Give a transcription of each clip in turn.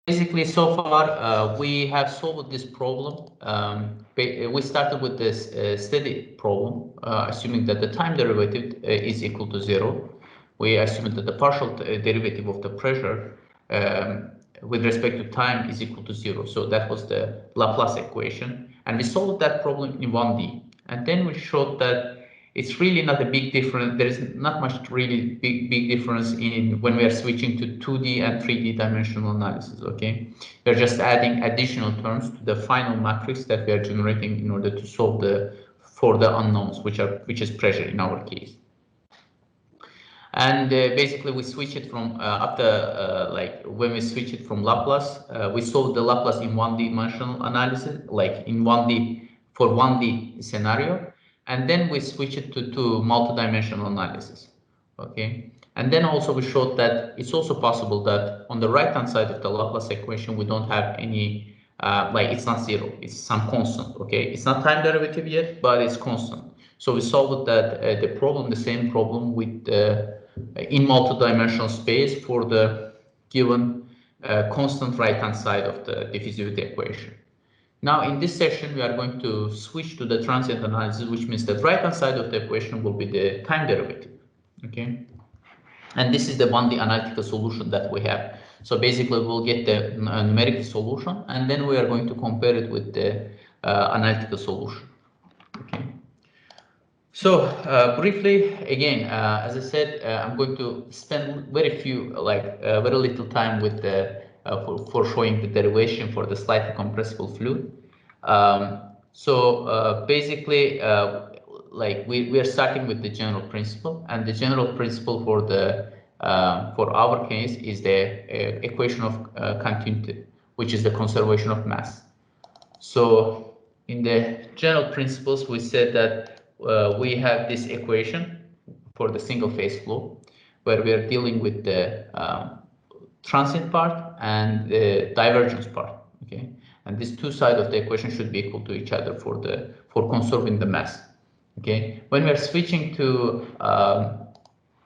basically, so far we have solved this problem. We started with this steady problem, assuming that the time derivative is equal to 0. We assumed that the partial derivative of the pressure with respect to time is equal to 0. So that was the Laplace equation. And we solved that problem in 1D. And then we showed that it's really not a big difference. There is not much really big difference in when we are switching to 2D and 3D dimensional analysis, okay? We're just adding additional terms to the final matrix that we are generating in order to solve for the unknowns, which is pressure in our case. And basically we switch it from when we switch it from Laplace, we solve the Laplace in 1D dimensional analysis, like in 1D for 1D scenario. And then we switch it to multi-dimensional analysis, okay? And then also we showed that it's also possible that on the right-hand side of the Laplace equation, we don't have any, it's not 0, it's some constant, okay? It's not time derivative yet, but it's constant. So we solved that the same problem with in multi-dimensional space for the given constant right-hand side of the diffusivity equation. Now, in this session, we are going to switch to the transient analysis, which means the right-hand side of the equation will be the time derivative, okay? And this is the 1D analytical solution that we have. So basically, we'll get the numerical solution, and then we are going to compare it with the analytical solution, okay? So briefly, again, as I said, I'm going to spend very little time with the for showing the derivation for the slightly compressible fluid. Basically, we are starting with the general principle, and the general principle for the for our case is the equation of continuity, which is the conservation of mass. So in the general principles, we said that we have this equation for the single phase flow, where we are dealing with the transient part and the divergence part, okay? And these two sides of the equation should be equal to each other for conserving the mass, okay? When we are switching to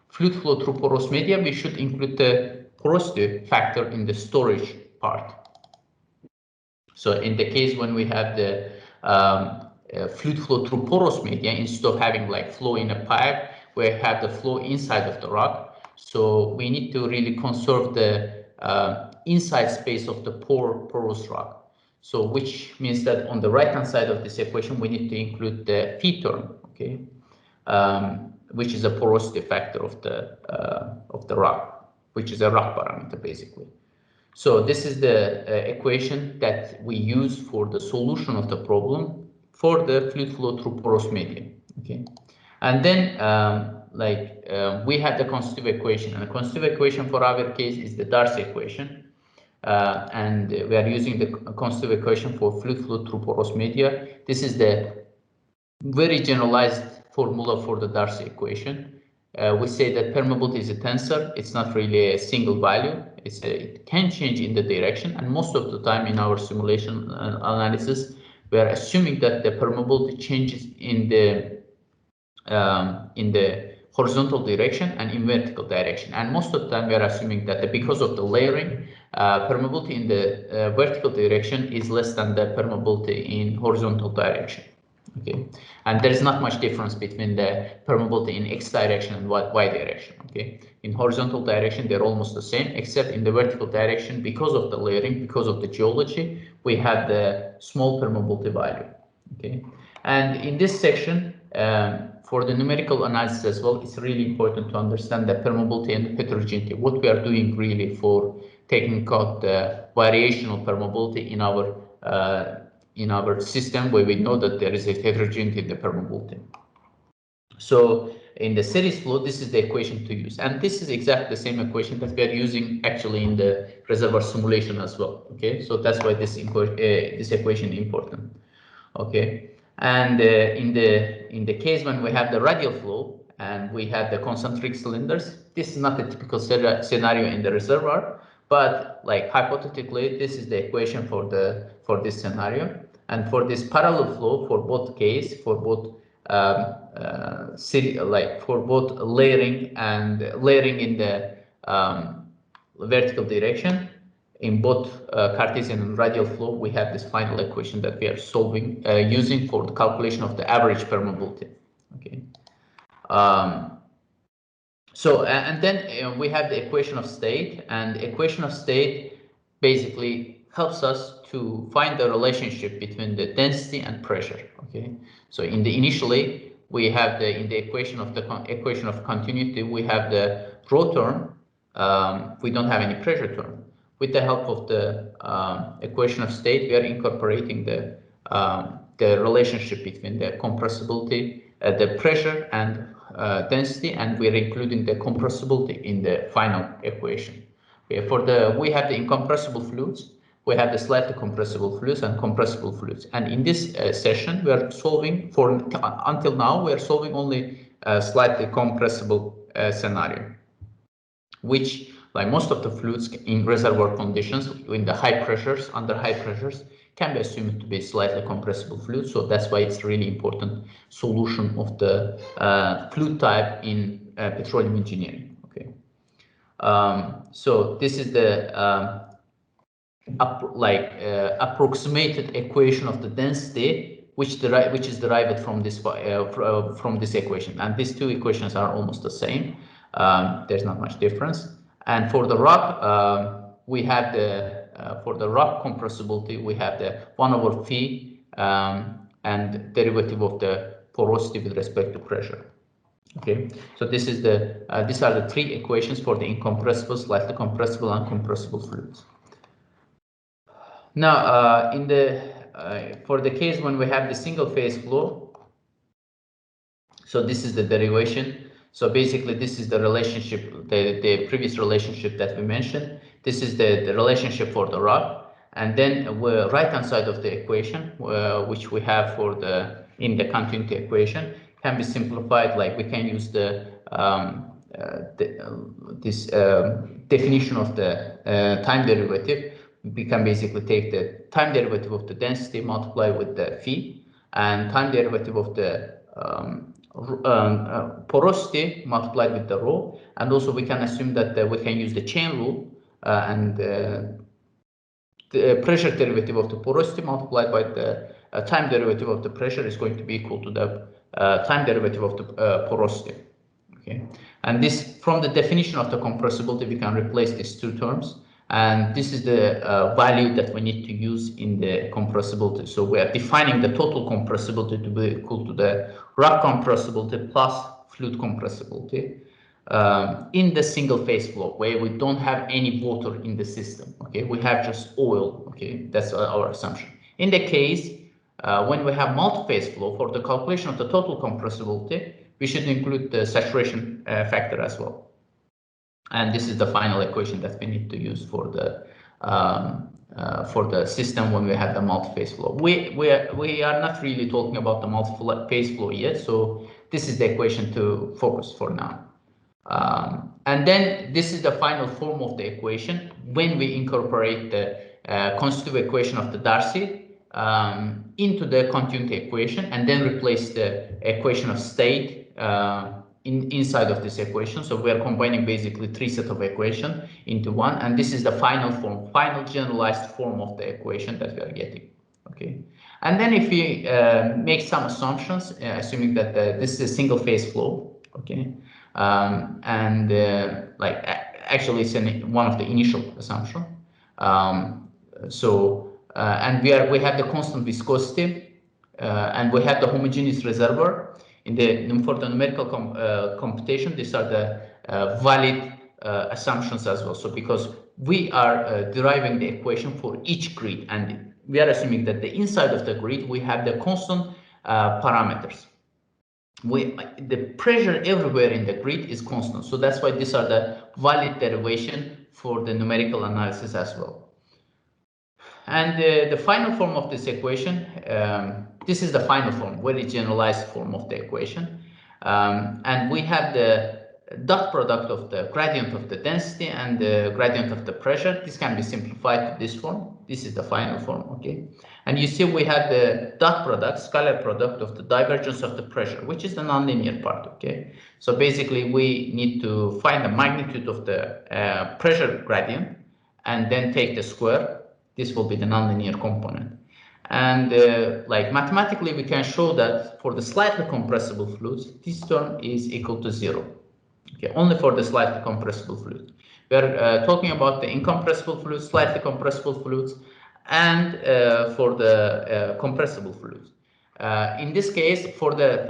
fluid flow through porous media, we should include the porosity factor in the storage part. So in the case when we have the fluid flow through porous media, instead of having like flow in a pipe, we have the flow inside of the rock. So we need to really conserve the inside space of the porous rock. So which means that on the right-hand side of this equation, we need to include the phi term, okay, which is a porosity factor of the rock, which is a rock parameter basically. So this is the equation that we use for the solution of the problem for the fluid flow through porous medium, okay. And then we have the constitutive equation, and the constitutive equation for our case is the Darcy equation, and we are using the constitutive equation for fluid flow through porous media. This is the very generalized formula for the Darcy equation. We say that permeability is a tensor. It's not really a single value. It can change in the direction, and most of the time in our simulation analysis, we are assuming that the permeability changes in the horizontal direction and in vertical direction. And most of the time, we are assuming that because of the layering, permeability in the vertical direction is less than the permeability in horizontal direction. Okay, and there is not much difference between the permeability in x direction and y direction. Okay, in horizontal direction they're almost the same, except in the vertical direction, because of the layering, because of the geology, we have the small permeability value. Okay, and in this section, for the numerical analysis as well, it's really important to understand the permeability and the heterogeneity. What we are doing really for taking out the variational permeability in our system, where we know that there is a heterogeneity in the permeability. So in the series flow, this is the equation to use, and this is exactly the same equation that we are using actually in the reservoir simulation as well. Okay, so that's why this equation is important. Okay, and in the case when we have the radial flow and we have the concentric cylinders, this is not a typical scenario in the reservoir, but like hypothetically, this is the equation for this scenario. And for this parallel flow, for both case, for both layering in the vertical direction, in both Cartesian and radial flow, we have this final equation that we are solving using for the calculation of the average permeability. Okay. And then we have the equation of state, and the equation of state basically helps us to find the relationship between the density and pressure. Okay, so initially we have in the equation of continuity we have the rho term. We don't have any pressure term. With the help of the equation of state, we are incorporating the relationship between the compressibility, the pressure and density, and we are including the compressibility in the final equation. Okay, we have the incompressible fluids, we have the slightly compressible fluids and compressible fluids. And in this session, we are solving until now we are solving only a slightly compressible scenario, which, like most of the fluids in reservoir conditions, in the high pressures, under high pressures, can be assumed to be slightly compressible fluid. So that's why it's really important solution of the fluid type in petroleum engineering. Okay. So this is the approximated equation of the density, which is derived from this equation. And these two equations are almost the same. There's not much difference. And for the rock, we have for the rock compressibility, we have the 1 over phi and derivative of the porosity with respect to pressure. Okay, so this is these are the three equations for the incompressible, slightly compressible, and compressible fluids. Now, for the case when we have the single phase flow, so this is the derivation. So basically, this is the relationship, the previous relationship that we mentioned. This is the relationship for the rock, and then right hand side of the equation, which we have in the continuity equation, can be simplified. Like we can use this definition of the time derivative. We can basically take the time derivative of the density multiplied with the phi, and time derivative of the porosity multiplied with the rho, and also we can assume that we can use the chain rule and the pressure derivative of the porosity multiplied by the time derivative of the pressure is going to be equal to the time derivative of the porosity. Okay, and this, from the definition of the compressibility, we can replace these two terms, and this is the value that we need to use in the compressibility. So we are defining the total compressibility to be equal to the rock compressibility plus fluid compressibility in the single phase flow, where we don't have any water in the system. Okay, we have just oil. Okay, that's our assumption. In the case when we have multi-phase flow, for the calculation of the total compressibility, we should include the saturation factor as well. And this is the final equation that we need to use for the system when we have the multi-phase flow. We are not really talking about the multi-phase flow yet, so this is the equation to focus for now. And then this is the final form of the equation when we incorporate the constitutive equation of the Darcy into the continuity equation, and then replace the equation of state inside of this equation. So we are combining basically three sets of equations into one, and this is the final form, final generalized form of the equation that we are getting. Okay, and then if we make some assumptions, assuming that this is a single phase flow, okay, and actually it's one of the initial assumption. And we have the constant viscosity, and we have the homogeneous reservoir. For the numerical computation, these are the valid assumptions as well. So because we are deriving the equation for each grid, and we are assuming that the inside of the grid we have the constant parameters. The pressure everywhere in the grid is constant, so that's why these are the valid derivation for the numerical analysis as well. And the final form of this equation, this is the final form, very generalized form of the equation. And we have the dot product of the gradient of the density and the gradient of the pressure. This can be simplified to this form. This is the final form, okay? And you see we have the dot product, scalar product of the divergence of the pressure, which is the nonlinear part, okay? So basically we need to find the magnitude of the pressure gradient, and then take the square. This will be the nonlinear component. And like mathematically, we can show that for the slightly compressible fluids, this term is equal to 0. Okay, only for the slightly compressible fluid. We are talking about the incompressible fluids, slightly compressible fluids, and for the compressible fluids. In this case, for the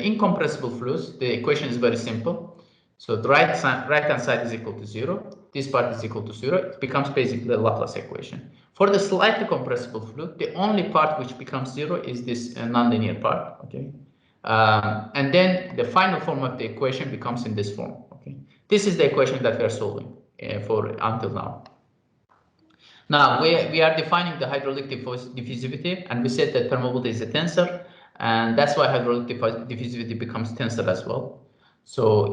incompressible fluids, the equation is very simple. So the right hand side is equal to 0. This part is equal to 0. It becomes basically the Laplace equation. For the slightly compressible fluid, the only part which becomes 0 is this nonlinear part. Okay, and then the final form of the equation becomes in this form. Okay, this is the equation that we are solving for until now. Now we are defining the hydraulic diffusivity, and we said that permeability is a tensor, and that's why hydraulic diffusivity becomes tensor as well. So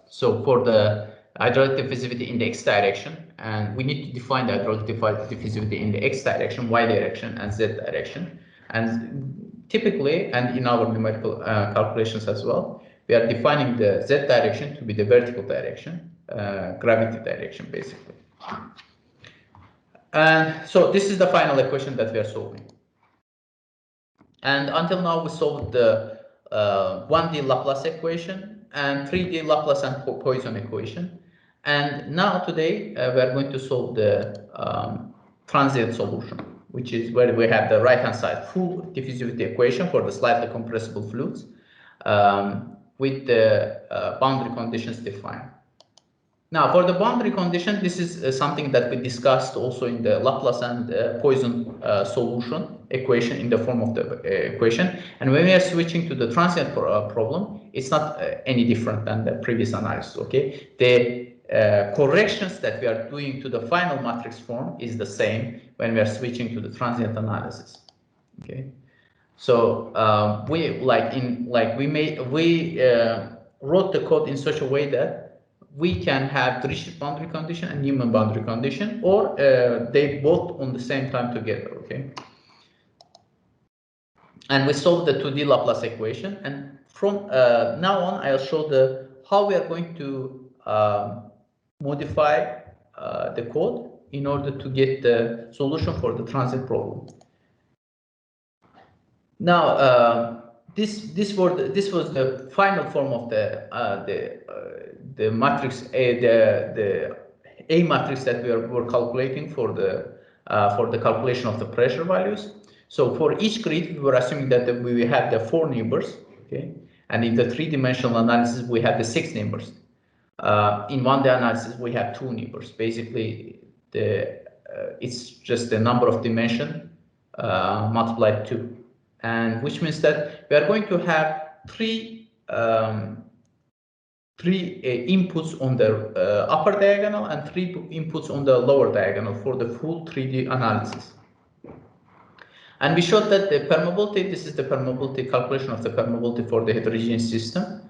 so for the hydraulic diffusivity in the x direction, and we need to define the hydraulic diffusivity in the x direction, y direction, and z direction. And typically, and in our numerical calculations as well, we are defining the z direction to be the vertical direction, gravity direction, basically. And so this is the final equation that we are solving. And until now, we solved the 1D Laplace equation and 3D Laplace and Poisson equation. And now today, we are going to solve the transient solution, which is where we have the right-hand side full diffusivity equation for the slightly compressible fluids with the boundary conditions defined. Now, for the boundary condition, this is something that we discussed also in the Laplace and Poisson solution equation in the form of the equation. And when we are switching to the transient problem, it's not any different than the previous analysis. Okay, the corrections that we are doing to the final matrix form is the same when we are switching to the transient analysis. Okay, so we wrote the code in such a way that we can have Dirichlet boundary condition and Newman boundary condition, or they both on the same time together. Okay, and we solve the 2D Laplace equation, and from now on I'll show how we are going to modify the code in order to get the solution for the transient problem. Now this was the final form of the matrix the A matrix that we were calculating for the calculation of the pressure values. So for each grid, we were assuming that we have the 4 neighbors, okay, and in the 3-dimensional analysis we have the 6 neighbors. In 1D analysis we have 2 neighbors. Basically, it's just the number of dimension multiplied 2, and which means that we are going to have three inputs on the upper diagonal and 3 inputs on the lower diagonal for the full 3D analysis. And we showed that the permeability, this is the permeability calculation of the permeability for the heterogeneous system.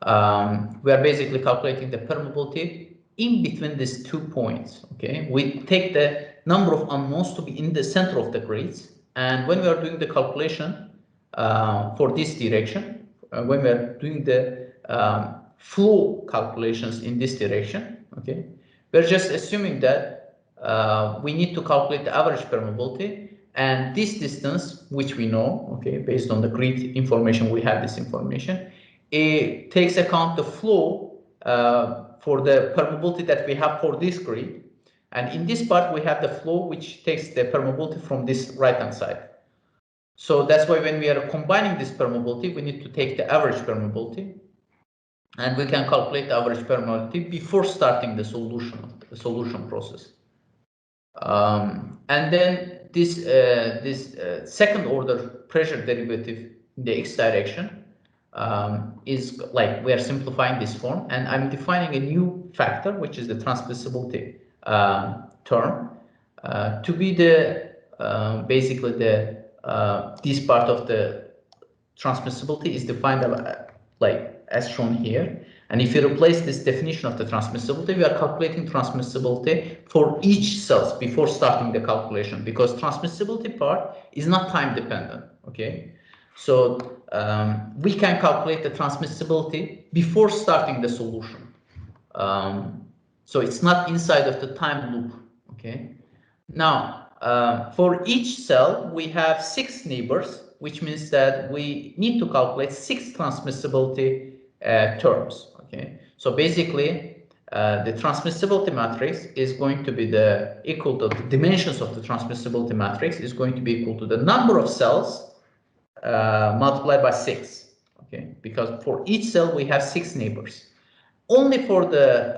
We are basically calculating the permeability in between these 2 points. Okay, we take the number of unknowns to be in the center of the grids, and when we are doing the calculation for this direction, when we are doing the flow calculations in this direction, okay, we're just assuming that we need to calculate the average permeability, and this distance, which we know, okay, based on the grid information, we have this information, it takes account the flow for the permeability that we have for this grid, and in this part we have the flow which takes the permeability from this right hand side. So that's why when we are combining this permeability, we need to take the average permeability, and we can calculate the average permeability before starting the solution process. And then this second order pressure derivative in the x direction is like we are simplifying this form, and I'm defining a new factor, which is the transmissibility term, to be the basically the this part of the transmissibility is defined like as shown here. And if you replace this definition of the transmissibility, we are calculating transmissibility for each cells before starting the calculation, because transmissibility part is not time dependent. Okay, so we can calculate the transmissibility before starting the solution. So it's not inside of the time loop. Okay. Now, for each cell, we have 6 neighbors, which means that we need to calculate 6 transmissibility terms. Okay. So basically, the transmissibility matrix is going to be equal to the dimensions of the transmissibility matrix is going to be equal to the number of cells multiplied by 6. Okay, because for each cell we have 6 neighbors. Only for the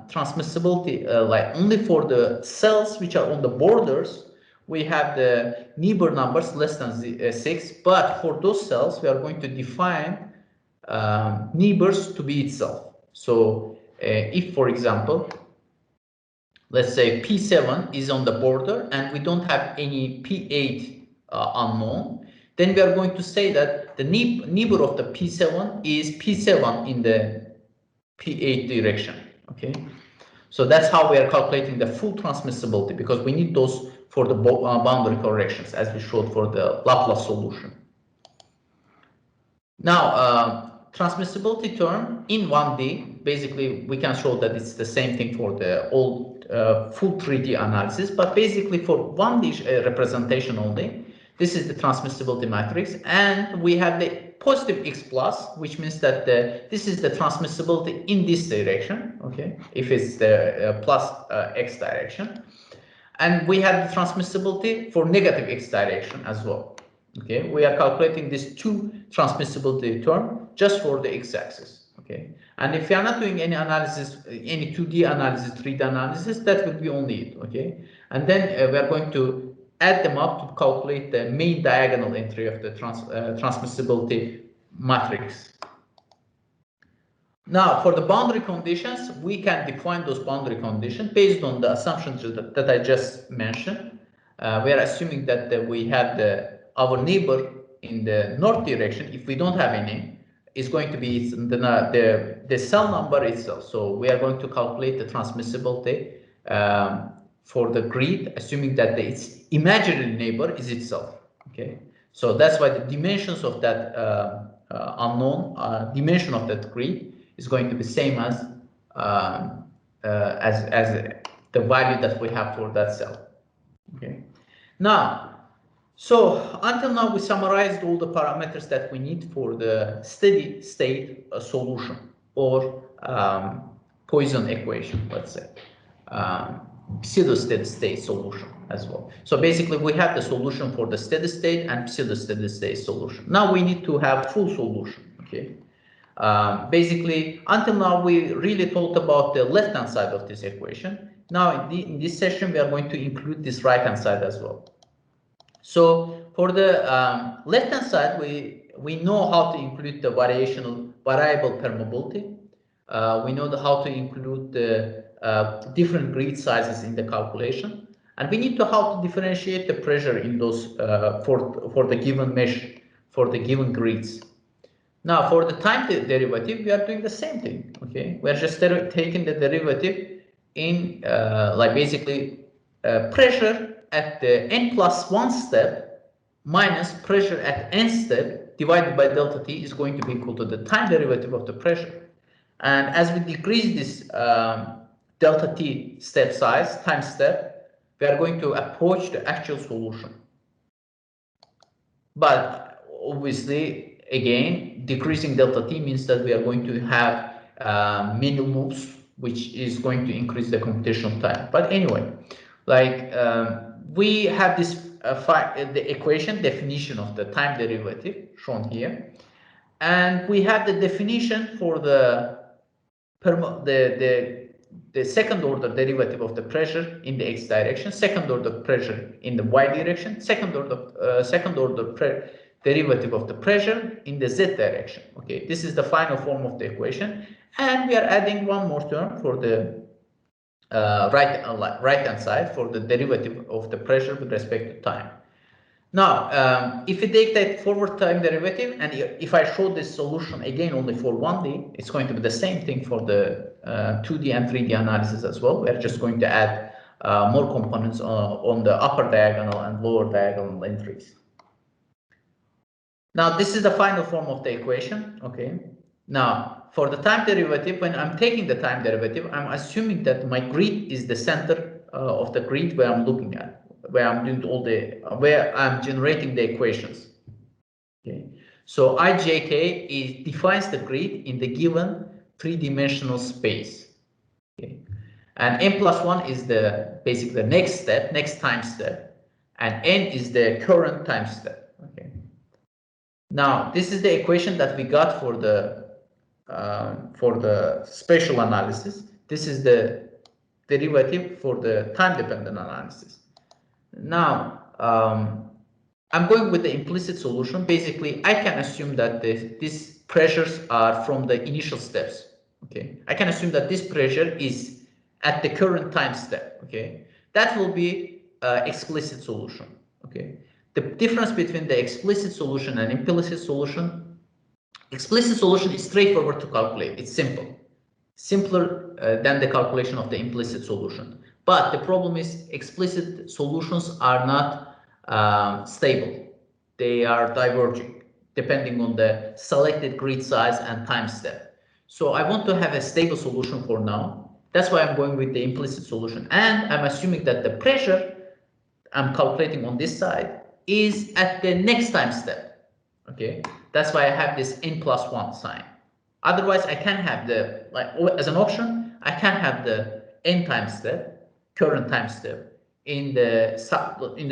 transmissibility, only for the cells which are on the borders, we have the neighbor numbers less than 6. But for those cells, we are going to define neighbors to be itself. So if, for example, let's say P7 is on the border and we don't have any P8 unknown, then we are going to say that the neighbor of the P7 is P7 in the P8 direction. Okay, so that's how we are calculating the full transmissibility, because we need those for the boundary corrections, as we showed for the Laplace solution. Now, transmissibility term in 1D, basically we can show that it's the same thing for the old full 3D analysis, but basically for 1D representation only, this is the transmissibility matrix, and we have the positive x plus, which means that this is the transmissibility in this direction. Okay, if it's the plus x direction, and we have the transmissibility for negative x direction as well. Okay, we are calculating this 2 transmissibility term just for the x-axis. Okay, and if you are not doing any analysis, any 2D analysis, 3D analysis, that will be only it. Okay, and then we are going to add them up to calculate the main diagonal entry of the transmissibility matrix. Now, for the boundary conditions, we can define those boundary conditions based on the assumptions that I just mentioned. We are assuming that we have our neighbor in the north direction. If we don't have any, is going to be the cell number itself. So we are going to calculate the transmissibility for the grid, assuming that its imaginary neighbor is itself. Okay, so that's why the dimensions of that unknown dimension of that grid is going to be same as the value that we have for that cell. Okay, now, so until now we summarized all the parameters that we need for the steady state solution, or Poisson equation, let's say. Pseudo-steady state solution as well. So basically we have the solution for the steady state and pseudo-steady state solution. Now we need to have full solution. Okay. Basically, until now we really talked about the left-hand side of this equation. Now in this session we are going to include this right-hand side as well. So for the left-hand side, we know how to include the variable permeability. We know how to include the different grid sizes in the calculation, and we need to how to differentiate the pressure in those for the given mesh, for the given grids. Now for the time derivative, we are doing the same thing. Okay, we are just taking the derivative in basically pressure at the n+1 step minus pressure at n step divided by delta t is going to be equal to the time derivative of the pressure. And as we decrease this delta t step size, time step, we are going to approach the actual solution. But obviously, again, decreasing delta t means that we are going to have many loops, which is going to increase the computational time. But anyway, we have this the equation definition of the time derivative shown here, and we have the definition for the second order derivative of the pressure in the x direction, second order pressure in the y direction, second order derivative of the pressure in the z direction. Okay, this is the final form of the equation, and we are adding one more term for the right hand side for the derivative of the pressure with respect to time. Now, if you take that forward time derivative, and if I show this solution again only for 1D, it's going to be the same thing for the 2D and 3D analysis as well. We're just going to add more components on the upper diagonal and lower diagonal entries. Now, this is the final form of the equation. Okay. Now, for the time derivative, when I'm taking the time derivative, I'm assuming that my grid is the center of the grid where I'm looking at, where I'm doing all the, where I'm generating the equations. Okay, so ijk defines the grid in the given three-dimensional space. Okay, and n+1 is the basically the next step, next time step, and n is the current time step. Okay. Now this is the equation that we got for the spatial analysis. This is the derivative for the time-dependent analysis. Now I'm going with the implicit solution. Basically, I can assume that these pressures are from the initial steps. Okay, I can assume that this pressure is at the current time step. Okay, that will be explicit solution. Okay, the difference between the explicit solution and implicit solution. Explicit solution is straightforward to calculate. It's simple, simpler than the calculation of the implicit solution. But the problem is explicit solutions are not stable. They are diverging depending on the selected grid size and time step. So I want to have a stable solution for now. That's why I'm going with the implicit solution. And I'm assuming that the pressure I'm calculating on this side is at the next time step. Okay, that's why I have this n+1 sign. Otherwise, I can have the, like, as an option, I can have the n time step, current time step, in the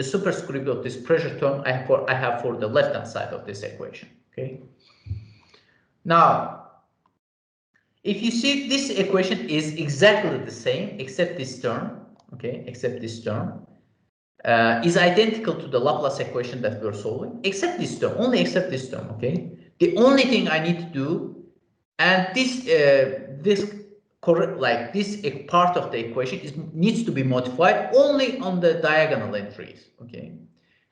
superscript of this pressure term I have for the left hand side of this equation. Okay. Now, if you see, this equation is exactly the same except this term. Okay, except this term. Is identical to the Laplace equation that we're solving, except this term, only except this term. Okay, the only thing I need to do, and this part of the equation needs to be modified only on the diagonal entries. Okay,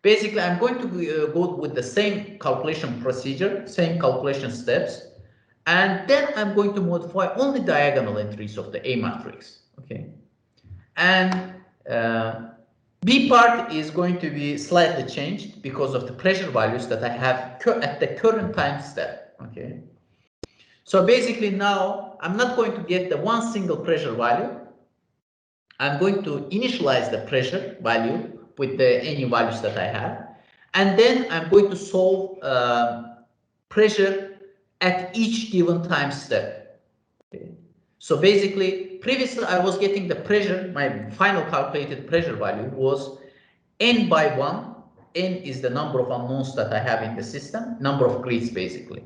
basically I'm going to go with the same calculation procedure, same calculation steps, and then I'm going to modify only diagonal entries of the A matrix. Okay, and B part is going to be slightly changed because of the pressure values that I have at the current time step. Okay, so basically now I'm not going to get the one single pressure value. I'm going to initialize the pressure value with the any values that I have, and then I'm going to solve pressure at each given time step. Okay. So basically, previously I was getting the pressure, my final calculated pressure value was n by 1. N is the number of unknowns that I have in the system, number of grids basically.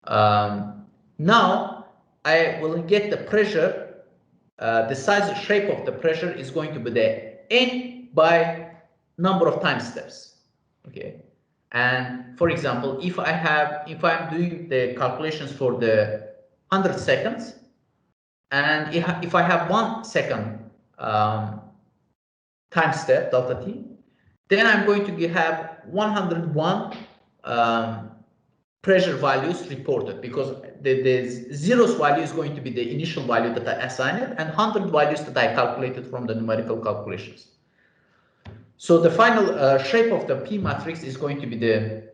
Now I will get the pressure, the size and shape of the pressure is going to be the n by number of time steps. Okay. And for example, if I'm doing the calculations for the 100 seconds, and if I have 1 second time step, delta t, then I'm going to have 101 pressure values reported, because the zeros value is going to be the initial value that I assigned it, and 100 values that I calculated from the numerical calculations. So the final shape of the P matrix is going to be the,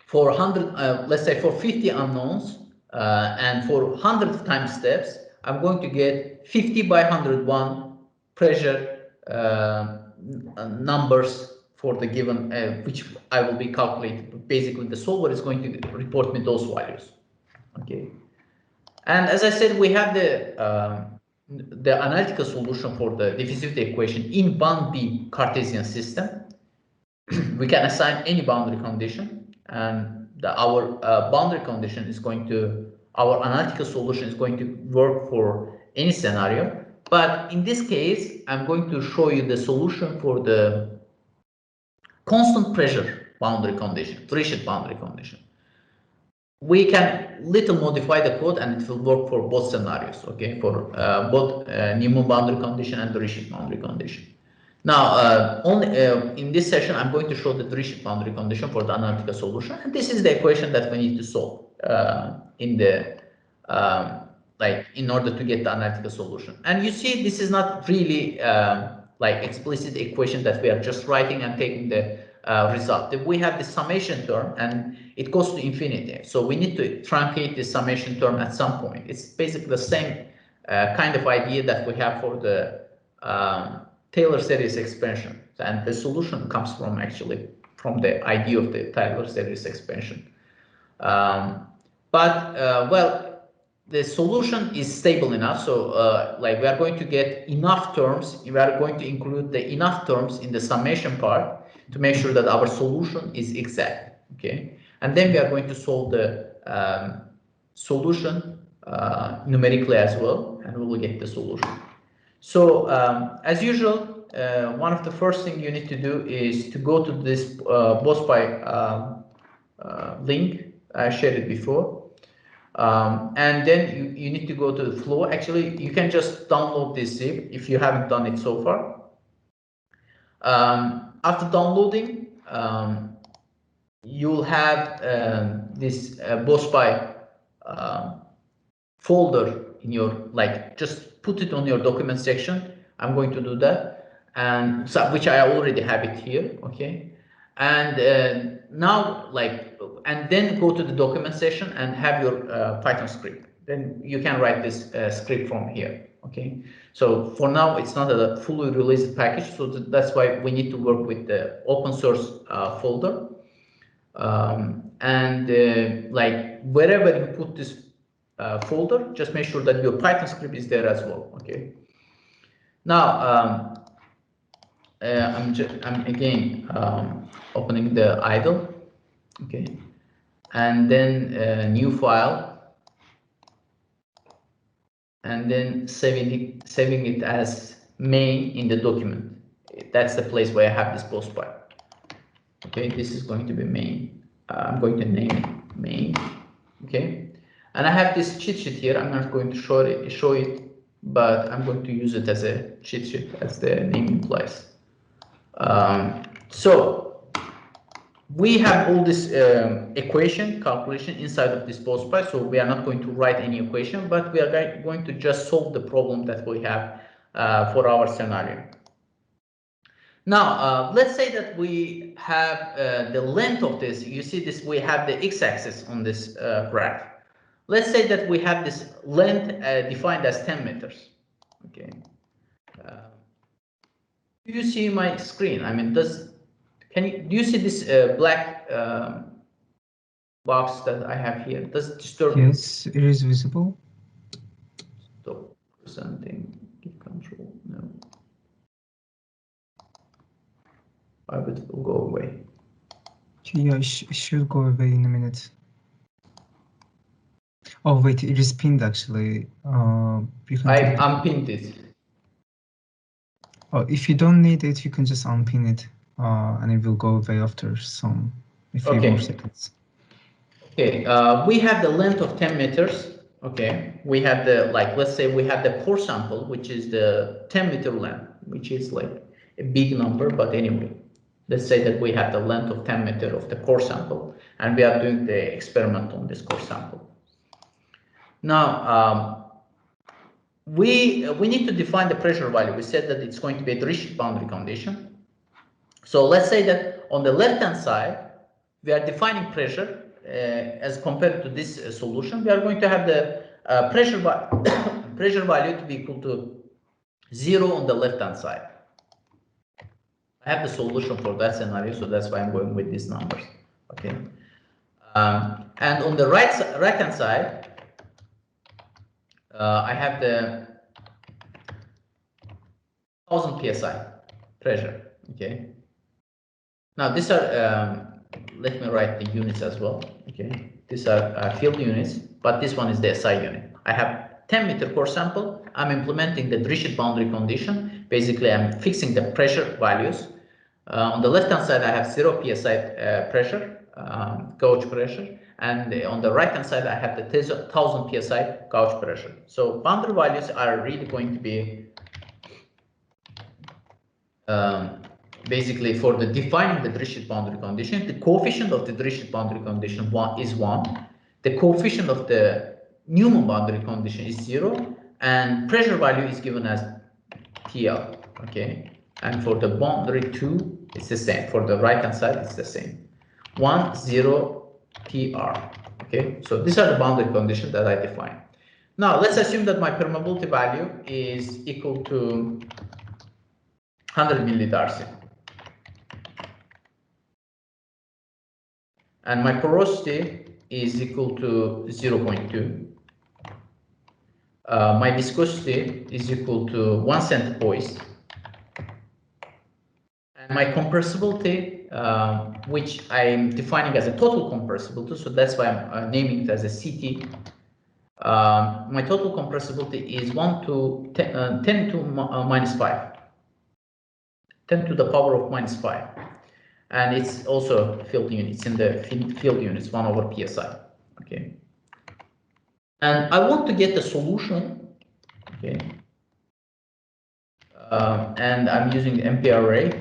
for 100, let's say for 50 unknowns, and for 100 time steps, I'm going to get 50 by 101 pressure numbers for the given, which I will be calculating. Basically, the solver is going to report me those values. Okay, and as I said, we have the analytical solution for the diffusivity equation in band B Cartesian system. We can assign any boundary condition, and our boundary condition is going to, our analytical solution is going to work for any scenario. But in this case, I'm going to show you the solution for the constant pressure boundary condition, three-sheet boundary condition. We can little modify the code and it will work for both scenarios, okay, for both Newman boundary condition and the Dirichlet boundary condition. Now, in this session, I'm going to show the Dirichlet boundary condition for the analytical solution, and this is the equation that we need to solve in the in order to get the analytical solution. And you see, this is not really like explicit equation that we are just writing and taking the result. We have the summation term, and it goes to infinity. So we need to truncate the summation term at some point. It's basically the same kind of idea that we have for the Taylor series expansion, and the solution comes from actually from the idea of the Taylor series expansion. Well, the solution is stable enough, so like we are going to get enough terms. We are going to include the enough terms in the summation part to make sure that our solution is exact. Okay, and then we are going to solve the solution numerically as well, and we will get the solution. So as usual, one of the first things you need to do is to go to this BHOS link. I shared it before. And then you need to go to the flow. Actually, you can just download this zip if you haven't done it so far. After downloading, you'll have this BHOS folder in your, like, just put it on your document section. I'm going to do that, and so, which I already have it here. Okay, and now, like, and then go to the document section and have your Python script. Then you can write this script from here. Okay, so for now it's not a fully released package, so that's why we need to work with the open source folder. Like, wherever you put this folder, just make sure that your Python script is there as well. Okay. Now I'm again opening the idle. Okay, and then new file, and then saving it as main in the document. That's the place where I have this BHOS file. Okay, this is going to be main. I'm going to name it main. Okay, and I have this cheat sheet here. I'm not going to show it, but I'm going to use it as a cheat sheet, as the name implies. So we have all this equation calculation inside of this BHOS file, so we are not going to write any equation, but we are going to just solve the problem that we have for our scenario. Now, let's say that we have the length of this. You see this, we have the x-axis on this graph. Let's say that we have this length defined as 10 meters. Okay. Do you see my screen? I mean, do you see this black box that I have here? Does it disturb you? Yes, it is visible. Stop presenting. Keep control. No. I bet it will go away. Yeah, it should go away in a minute. Oh wait, it is pinned actually. I unpinned it. Oh, if you don't need it, you can just unpin it, and it will go away after a few more seconds. Okay, we have the length of 10 meters. Okay, we have the, like, let's say we have the core sample, which is the 10 meter length, which is like a big number, but anyway, let's say that we have the length of 10 meter of the core sample, and we are doing the experiment on this core sample. Now, we need to define the pressure value. We said that it's going to be a Dirichlet boundary condition. So let's say that on the left-hand side, we are defining pressure as compared to this solution. We are going to have the pressure value to be equal to 0 on the left-hand side. I have the solution for that scenario, so that's why I'm going with these numbers. Okay, and on the right-hand side, I have the 1000 psi pressure. Okay. Now these are let me write the units as well. Okay, these are field units, but this one is the SI unit. I have 10 meter core sample. I'm implementing the Dirichlet boundary condition. Basically, I'm fixing the pressure values. On the left hand side, I have 0 psi pressure, gauge pressure, and on the right hand side, I have the 1000 psi gauge pressure. So boundary values are really going to be basically for the defining the Dirichlet boundary condition. The coefficient of the Dirichlet boundary condition is 1. The coefficient of the Newman boundary condition is 0, and pressure value is given as TL. Okay, and for the boundary 2, it's the same. For the right hand side, it's the same. 1, 0, PR. Okay, so these are the boundary conditions that I define. Now let's assume that my permeability value is equal to 100 millidarcy. And my porosity is equal to 0.2. My viscosity is equal to 1 centipoise. And my compressibility, which I'm defining as a total compressibility, so that's why I'm naming it as a CT. My total compressibility is 10 to minus 5. 10 to the power of minus 5. And it's also field units in the field units 1 over psi. Okay. And I want to get the solution. Okay. And I'm using the MP array.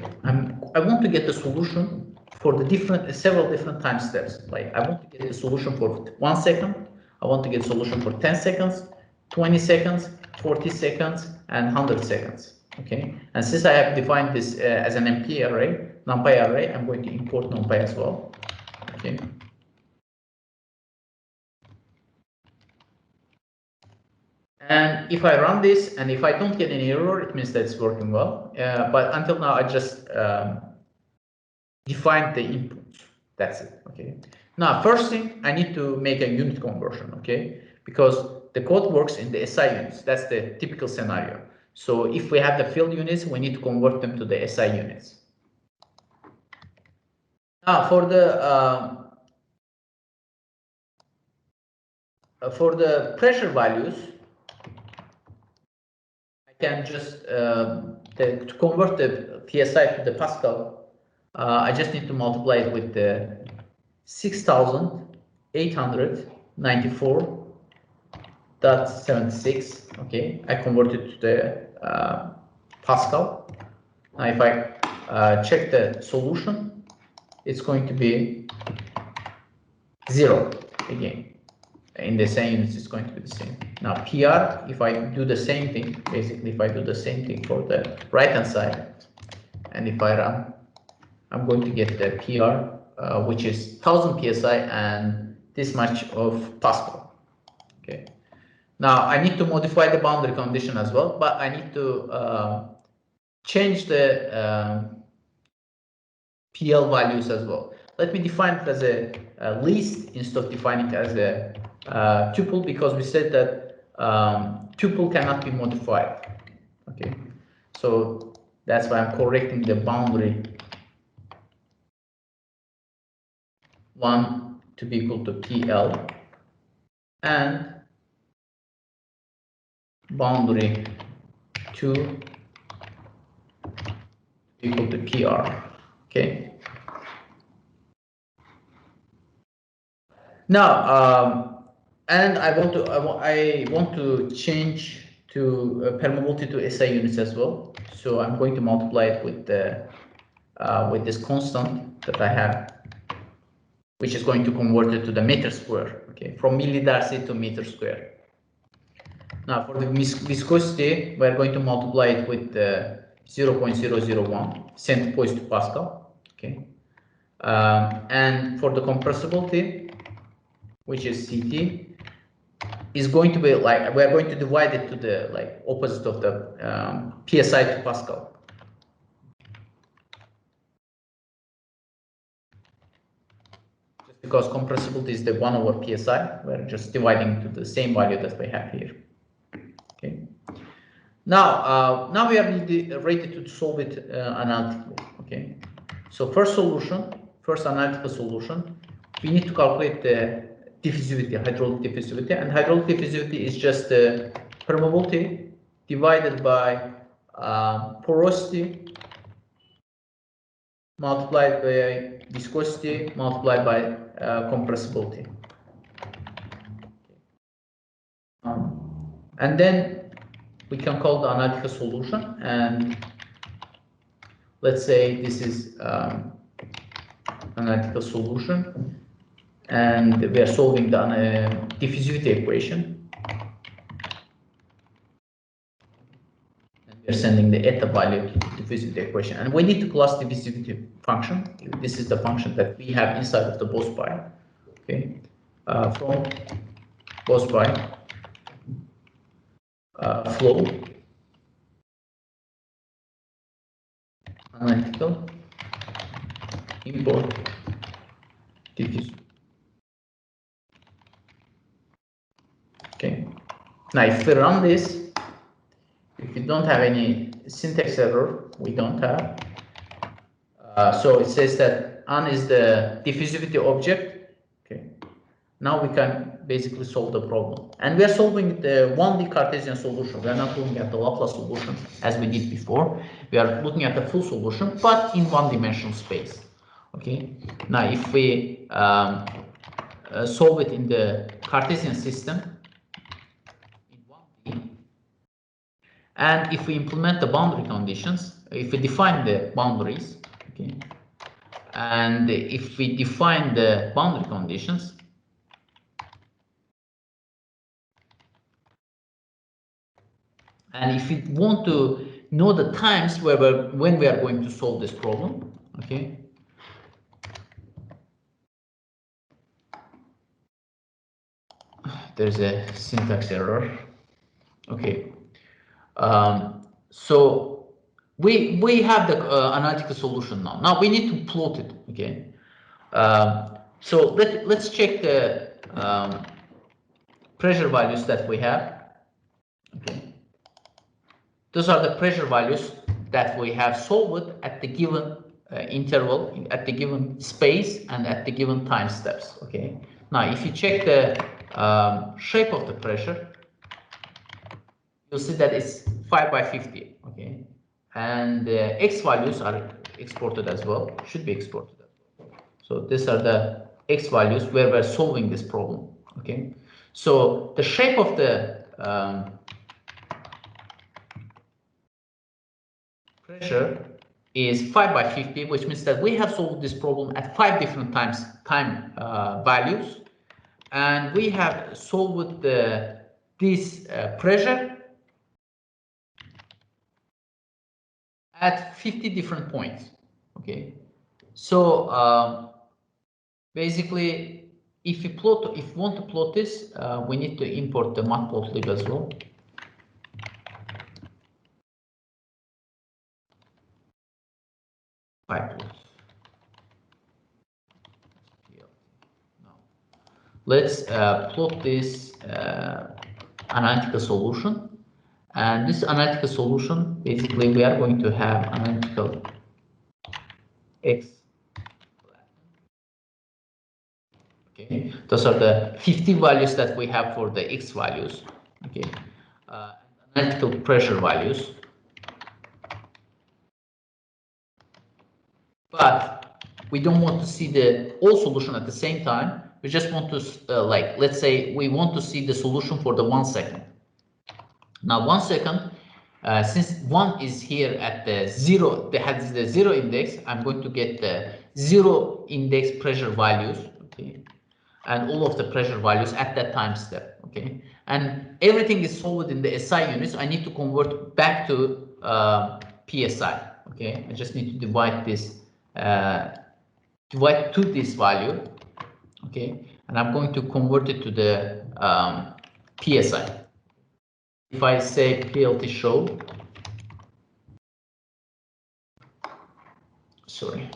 I want to get the solution for the several different time steps. Like I want to get the solution for 1 second. I want to get solution for 10 seconds, 20 seconds, 40 seconds, and 100 seconds. Okay. And since I have defined this as an MP array, NumPy array, I'm going to import NumPy as well. Okay. And if I run this and if I don't get any error, it means that it's working well. But until now, I just defined the inputs. That's it. Okay. Now, first thing, I need to make a unit conversion. Okay, because the code works in the SI units. That's the typical scenario. So if we have the field units, we need to convert them to the SI units. Now, for the pressure values, I can just to convert the PSI to the Pascal. I just need to multiply it with the 6,894.76. Okay, I converted to the Pascal. Now, if I check the solution, it's going to be 0 again. In the same units, it's going to be the same. Now, PR, if I do the same thing, basically, if I do the same thing for the right-hand side, and if I run, I'm going to get the PR, which is 1000 PSI and this much of Pascal. Okay. Now, I need to modify the boundary condition as well, but I need to change the PL values as well. Let me define it as a list instead of defining it as a tuple, because we said that tuple cannot be modified. Okay, so that's why I'm correcting the boundary 1 to be equal to PL and boundary 2 to be equal to PR. Okay. Now, and I want to change to permeability to SI units as well. So I'm going to multiply it with the with this constant that I have, which is going to convert it to the meter square. Okay, from millidarcy to meter square. Now, for the viscosity, we're going to multiply it with 0.001 centipoise to Pascal. Okay, and for the compressibility, which is CT, is going to be like, we are going to divide it to the like opposite of the PSI to Pascal. Just because compressibility is the 1 over PSI, we're just dividing to the same value that we have here. Okay. Now, now we are ready to solve it analytically. Okay. So first analytical solution, we need to calculate the diffusivity, hydraulic diffusivity, and hydraulic diffusivity is just the permeability divided by porosity multiplied by viscosity multiplied by compressibility. And then we can call the analytical solution, and let's say this is analytical solution, and we are solving the diffusivity equation. And we are sending the eta value to the diffusivity equation, and we need to class the diffusivity function. This is the function that we have inside of the BHOS file Okay, from BHOS by flow, analytical, import, diffuse. Okay, now if we run this, if you don't have any syntax error, we don't have. So it says that An is the diffusivity object. Okay, now we can basically solve the problem. And we are solving the 1D Cartesian solution. We are not looking at the Laplace solution as we did before. We are looking at the full solution, but in one-dimensional space. Okay, now if we solve it in the Cartesian system, in 1D, and if we implement the boundary conditions, if we define the boundaries, okay, and if we define the boundary conditions, and if we want to know the times when we are going to solve this problem, okay, there's a syntax error. Okay, so we have the analytical solution now. Now we need to plot it. Okay, so let's check the pressure values that we have. Okay, those are the pressure values that we have solved at the given interval, at the given space, and at the given time steps. Okay, now if you check the shape of the pressure, you'll see that it's 5 by 50. Okay, and the x values are exported as well, should be exported as well. So these are the x values where we're solving this problem. Okay, so the shape of the pressure is 5 by 50, which means that we have solved this problem at 5 different time values, and we have solved this pressure at 50 different points. Okay, so basically, if we want to plot this, we need to import the matplotlib as well. Let's plot this analytical solution, and this analytical solution, basically we are going to have analytical x. Okay, those are the 50 values that we have for the x values. Okay, analytical pressure values, but we don't want to see the whole solution at the same time. We just want to like, let's say we want to see the solution for the 1 second. Now 1 second, since 1 is here at the 0, that has the 0 index, I'm going to get the 0 index pressure values. Okay, and all of the pressure values at that time step. Okay, and everything is solved in the SI units. I need to convert back to PSI. Okay, I just need to divide this, divide to this value. Okay, and I'm going to convert it to the PSI. If I say PLT show, sorry.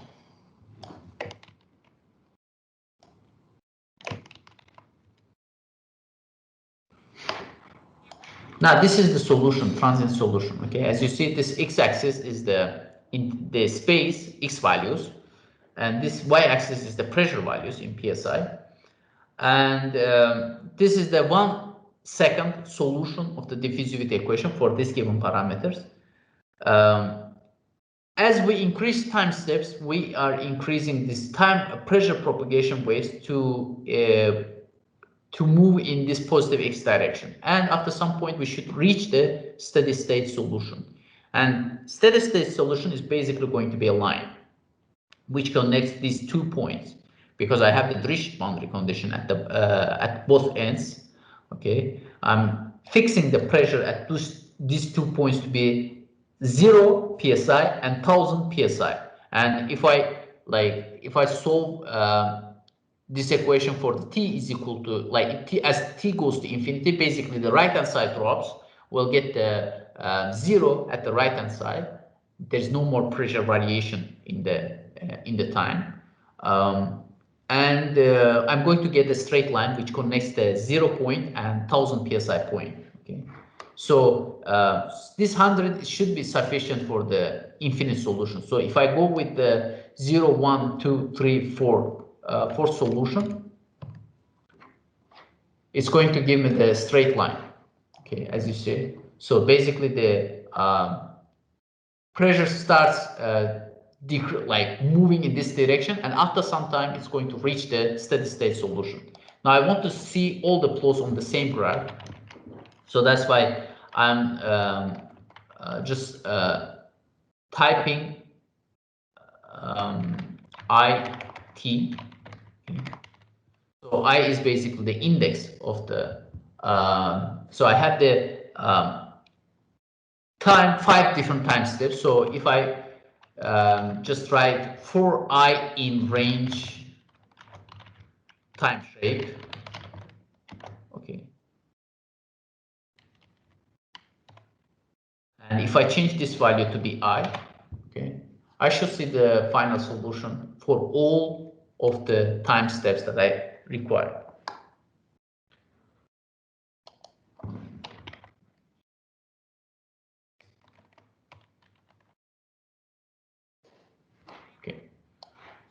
Now this is the solution, transient solution. Okay, as you see, this x-axis is in the space x values, and this y-axis is the pressure values in PSI, and this is the 1 second solution of the diffusivity equation for this given parameters. As we increase time steps, we are increasing this time pressure propagation waves to move in this positive x direction, and after some point we should reach the steady state solution. And steady state solution is basically going to be a line which connects these 2 points, because I have the Dirichlet boundary condition at both ends. Okay, I'm fixing the pressure at these 2 points to be 0 psi and 1000 psi. And if I solve this equation for the t is equal to, like, t, as t goes to infinity, basically the right hand side drops. We'll get the 0 at the right hand side. There's no more pressure variation in the time. I'm going to get a straight line which connects the 0 point and 1000 psi point. Okay, so this 100 should be sufficient for the infinite solution. So if I go with the 0, 1, 2, 3, 4 fourth solution, it's going to give me the straight line. Okay, as you see. So basically the pressure starts like moving in this direction, and after some time it's going to reach the steady state solution. Now I want to see all the plots on the same graph, so that's why I'm just typing IT. So I is basically the index of the so I have the time, 5 different time steps. So if I just write for I in range time shape, okay, and if I change this value to be I, okay, I should see the final solution for all of the time steps that I require.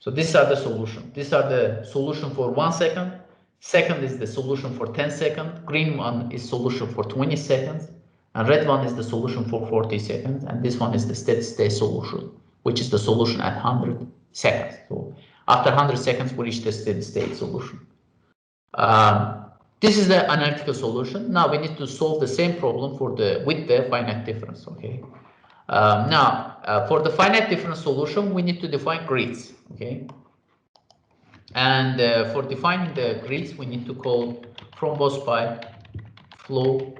So these are the solution. These are the solution for 1 second. Second is the solution for 10 seconds. Green one is solution for 20 seconds. And red one is the solution for 40 seconds. And this one is the steady state solution, which is the solution at 100 seconds. So after 100 seconds, we reach the steady state solution. This is the analytical solution. Now we need to solve the same problem for with the finite difference. Okay. For the finite difference solution, we need to define grids. Okay, and for defining the grids, we need to call from BHOS by flow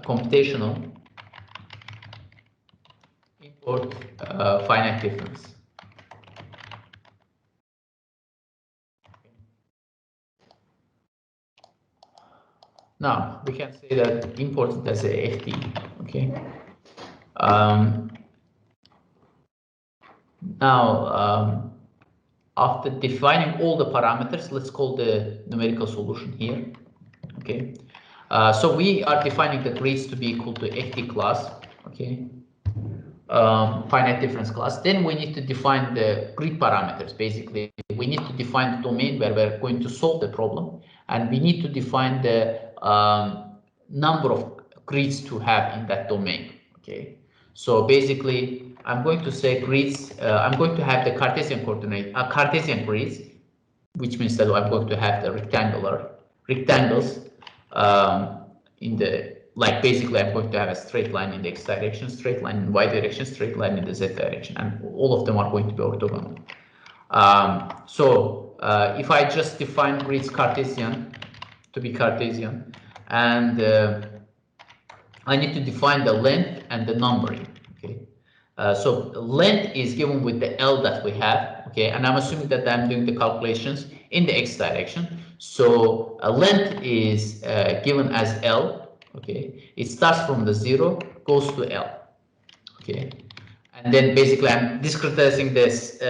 computational import finite difference. Now we can say that import it as a FD. Okay. After defining all the parameters, let's call the numerical solution here. Okay, so we are defining the grids to be equal to FD class. Okay, finite difference class. Then we need to define the grid parameters. Basically, we need to define the domain where we're going to solve the problem, and we need to define the number of grids to have in that domain. Okay, so basically, I'm going to say grids. I'm going to have the Cartesian coordinate, Cartesian grids, which means that I'm going to have the rectangles in the, like, basically I'm going to have a straight line in the x direction, straight line in y direction, straight line in the z direction, and all of them are going to be orthogonal. If I just define grids Cartesian to be Cartesian, and I need to define the length and the numbering. Okay, so length is given with the L that we have. Okay, and I'm assuming that I'm doing the calculations in the x direction. So length is given as L. Okay, it starts from the 0, goes to L. Okay, and then basically I'm discretizing this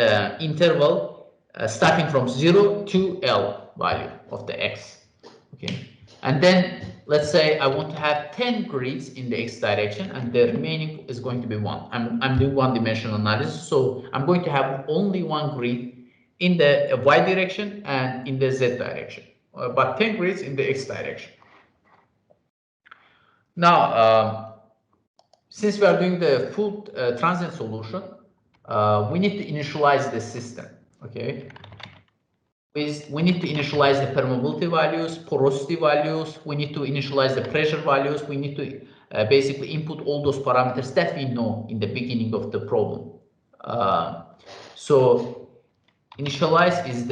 interval starting from 0 to L value of the x. Okay, and then let's say I want to have 10 grids in the x direction, and the remaining is going to be 1. I'm doing one-dimensional analysis, so I'm going to have only 1 grid in the y direction and in the z direction, but 10 grids in the x direction. Now, since we are doing the full transient solution, we need to initialize the system. Okay, we need to initialize the permeability values, porosity values. We need to initialize the pressure values. We need to basically input all those parameters that we know in the beginning of the problem. So initialize is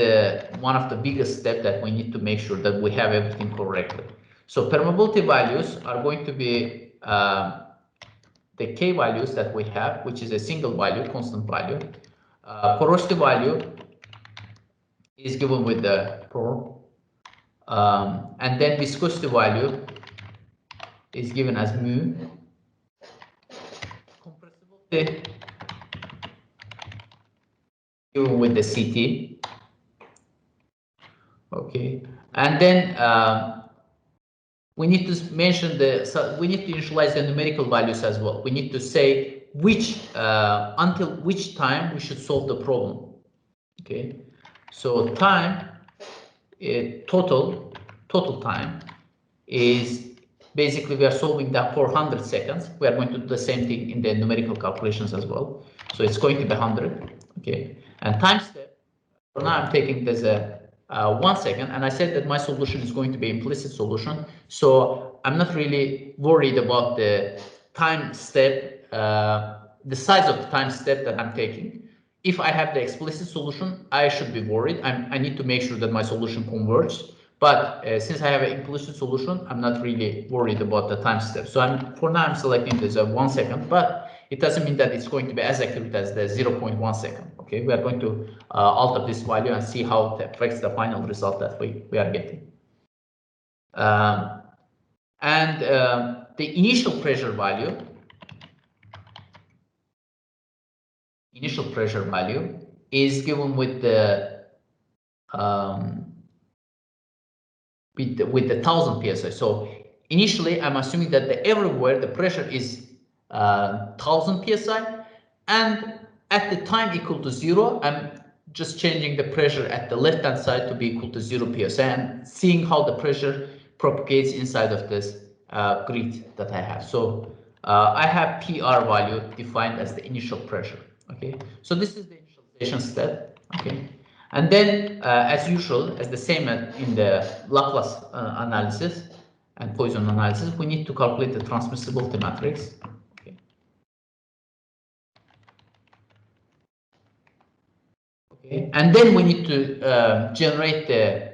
one of the biggest steps that we need to make sure that we have everything correctly. So permeability values are going to be the K values that we have, which is a single value, constant value. Porosity value is given with the POR. And then viscosity value is given as mu. Compressibility given with the CT. Okay, and then we need to mention we need to initialize the numerical values as well. We need to say which until which time we should solve the problem. Okay, so time total time is basically we are solving that for 100 seconds. We are going to do the same thing in the numerical calculations as well. So it's going to be 100. Okay, and time step. For now, I'm taking this 1 second, and I said that my solution is going to be implicit solution. So I'm not really worried about the time step, the size of the time step that I'm taking. If I have the explicit solution, I should be worried. I need to make sure that my solution converges. But since I have an implicit solution, I'm not really worried about the time step. So for now, I'm selecting this 1 second, but it doesn't mean that it's going to be as accurate as the 0.1 second. Okay, we are going to alter this value and see how it affects the final result that we are getting. The initial pressure value is given with the 1000 psi. So initially, I'm assuming that everywhere the pressure is 1000 psi, and at the time equal to 0, I'm just changing the pressure at the left-hand side to be equal to 0 psi and seeing how the pressure propagates inside of this grid that I have. So I have PR value defined as the initial pressure. Okay, so this is the initialization step. Okay, and then as usual, as the same in the Laplace analysis and Poisson analysis, we need to calculate the transmissibility matrix. Okay. Okay, and then we need to generate the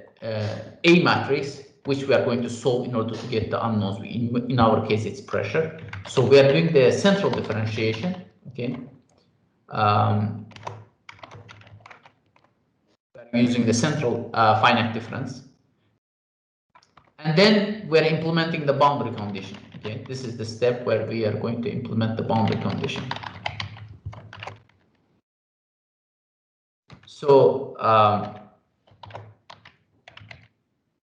A matrix, which we are going to solve in order to get the unknowns. In our case, it's pressure. So we are doing the central differentiation. Okay. We're using the central finite difference. And then we're implementing the boundary condition. Okay, this is the step where we are going to implement the boundary condition. So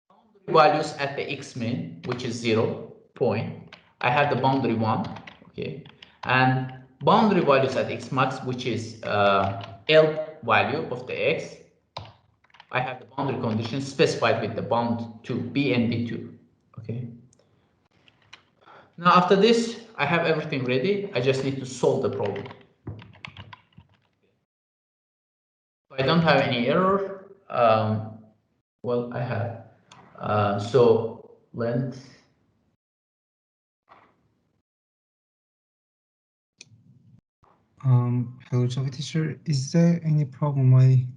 boundary values at the x min, which is 0 point. I have the boundary 1. Okay, and boundary values at x max, which is L value of the x. I have the boundary conditions specified with the bound 2, B and B2. Okay. Now after this, I have everything ready. I just need to solve the problem. I don't have any error. Well, I have. So length. Hello, Javid teacher. Is there any problem? I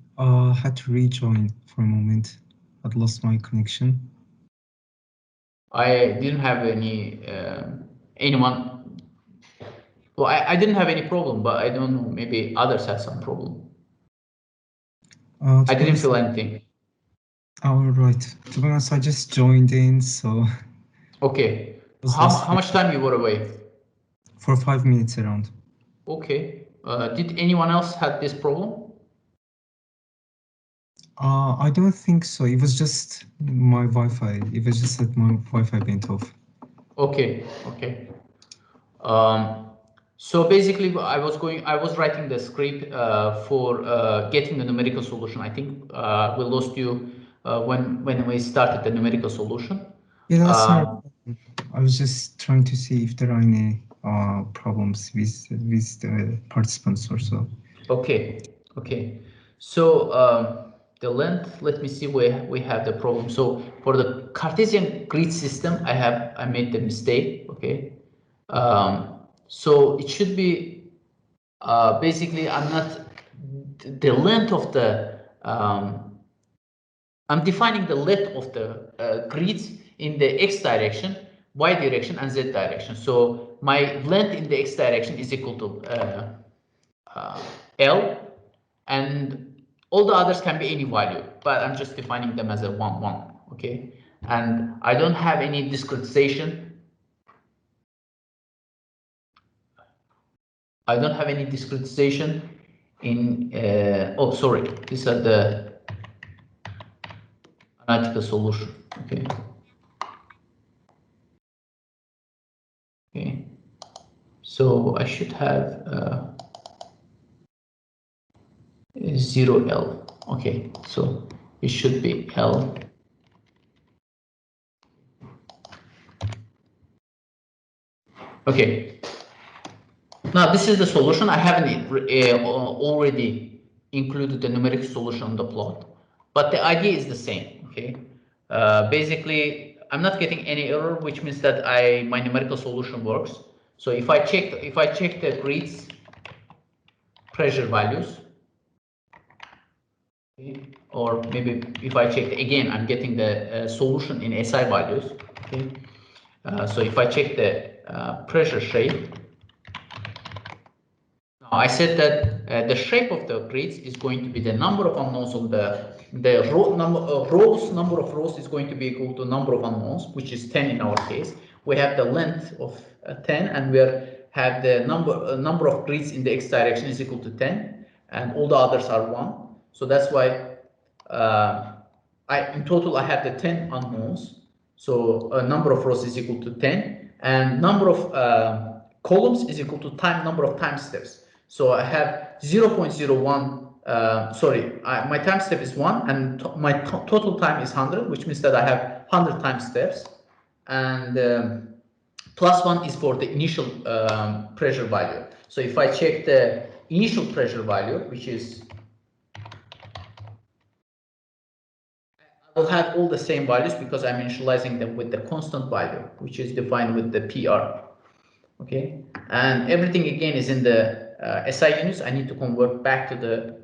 had to rejoin for a moment. I'd lost my connection. I didn't have any anyone. Well, I didn't have any problem, but I don't know. Maybe others had some problem. I didn't feel anything. All right. To be honest, I just joined in, so. Okay. How much time you were away? For 5 minutes around. Okay. Did anyone else have this problem? I don't think so. It was just my Wi-Fi. It was just that my Wi-Fi went off. Okay. Okay. So basically, I was writing the script for getting the numerical solution. I think we lost you when we started the numerical solution. Yeah, that's not. I was just trying to see if there are any problems with the participants or so. Okay. Okay. So the length. Let me see where we have the problem. So for the Cartesian grid system, I made the mistake. Okay. So it should be basically I'm not the length of the I'm defining the length of the grids in the x direction, y direction, and z direction. So my length in the x direction is equal to L, and All the others can be any value, but I'm just defining them as a 1, 1, okay? And I don't have any discretization. I don't have any discretization in, oh, sorry, these are the analytical solution, okay? Okay, so I should have 0L, okay, so it should be L. Okay, now this is the solution. I haven't already included the numerical solution on the plot, but the idea is the same, okay? Basically, I'm not getting any error, which means that my numerical solution works. So if I check the grids pressure values, okay, or maybe if I check again, I'm getting the solution in SI values, okay? So if I check the pressure shape, now I said that the shape of the grids is going to be the number of unknowns on the number of rows is going to be equal to number of unknowns, which is 10 in our case. We have the length of 10, and we have the number of grids in the x direction is equal to 10, and all the others are 1. So that's why in total I have the 10 unknowns. So number of rows is equal to 10, and number of columns is equal to number of time steps. So I have 0.01, sorry, my time step is 1, and my total time is 100, which means that I have 100 time steps, and plus 1 is for the initial pressure value. So if I check the initial pressure value, which is, I will have all the same values because I'm initializing them with the constant value, which is defined with the PR. Okay, and everything again is in the SI units. I need to convert back to the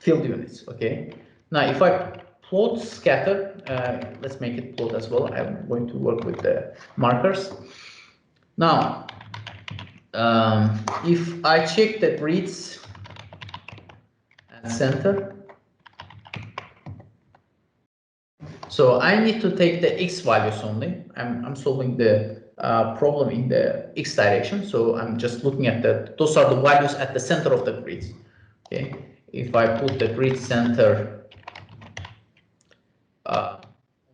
field units. Okay, now if I plot scatter, let's make it plot as well. I'm going to work with the markers. Now, if I check the grids and center, so I need to take the x values only. I'm solving the problem in the x direction, so I'm just looking at those are the values at the center of the grids. Okay, if I put the grid center